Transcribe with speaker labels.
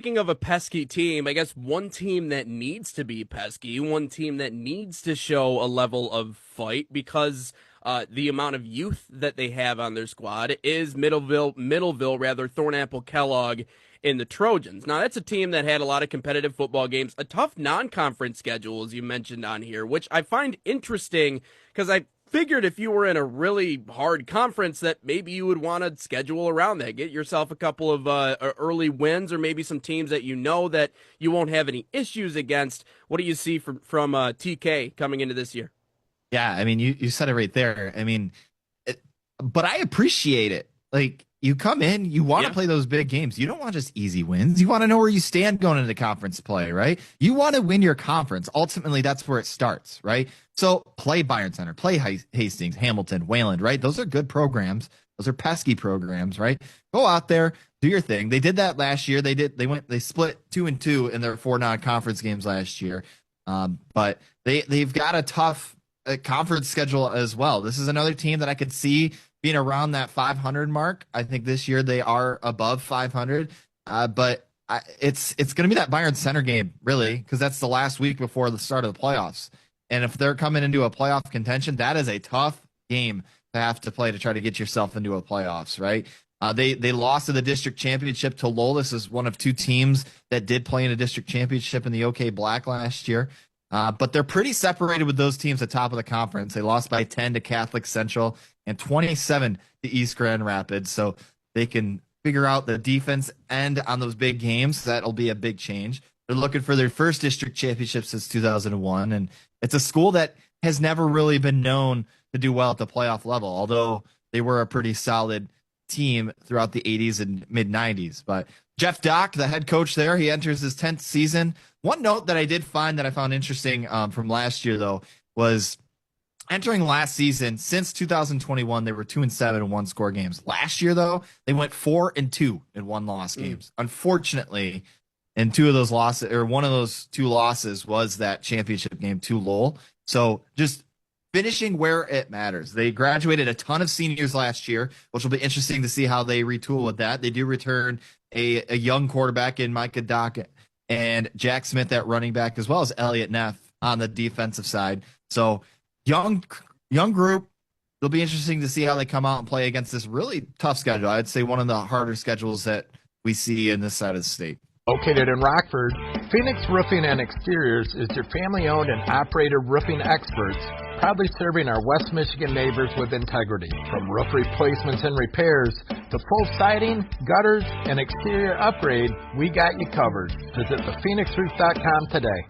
Speaker 1: Speaking of a pesky team, I guess one team that needs to be pesky, one team that needs to show a level of fight because the amount of youth that they have on their squad is Middleville rather, Thornapple Kellogg in the Trojans. Now, that's a team that had a lot of competitive football games, a tough non-conference schedule, as you mentioned on here, which I find interesting because I figured if you were in a really hard conference that maybe you would want to schedule around that, get yourself a couple of early wins or maybe some teams that you know that you won't have any issues against. What do you see from TK coming into this year?
Speaker 2: Yeah, I mean, you said it right there. I mean, but I appreciate it. Like, you come in, you want to
Speaker 1: Yeah.
Speaker 2: play those big games. You don't want just easy wins. You want to know where you stand going into conference play, right? You want to win your conference. Ultimately, that's where it starts, right? So play Byron Center, play Hastings, Hamilton, Wayland, right? Those are good programs. Those are pesky programs, right? Go out there, do your thing. They did that last year. They split 2-2 in their 4 non-conference games last year. But they've got a tough conference schedule as well. This is another team that I could see being around that 500 mark. I think this year they are above 500, but it's going to be that Byron Center game, really, because that's the last week before the start of the playoffs. And if they're coming into a playoff contention, that is a tough game to have to play to try to get yourself into a playoffs, right? They lost in the district championship to Lowell. This is one of 2 teams that did play in a district championship in the OK Black last year. But they're pretty separated with those teams at top of the conference. They lost by 10 to Catholic Central and 27 to East Grand Rapids. So they can figure out the defense end on those big games. That'll be a big change. They're looking for their first district championship since 2001. And it's a school that has never really been known to do well at the playoff level, although they were a pretty solid team throughout the 80s and mid 90s. But Jeff Dock, the head coach there, he enters his 10th season. One note that I did find that I found interesting from last year, though, was entering last season, since 2021, they were 2-7 in one-score games. Last year, though, they went 4-2 in one-loss games. Unfortunately, and two of those losses, or one of those 2 losses, was that championship game to Lowell. So just finishing where it matters. They graduated a ton of seniors last year, which will be interesting to see how they retool with that. They do return a young quarterback in Micah Dockett and Jack Smith at running back, as well as Elliot Neff on the defensive side. So young group. It'll be interesting to see how they come out and play against this really tough schedule. I'd say one of the harder schedules that we see in this side of the state.
Speaker 3: Located in Rockford, Phoenix Roofing and Exteriors is your family-owned and operated roofing experts, proudly serving our West Michigan neighbors with integrity. From roof replacements and repairs to full siding, gutters, and exterior upgrade, we got you covered. Visit thephoenixroof.com today.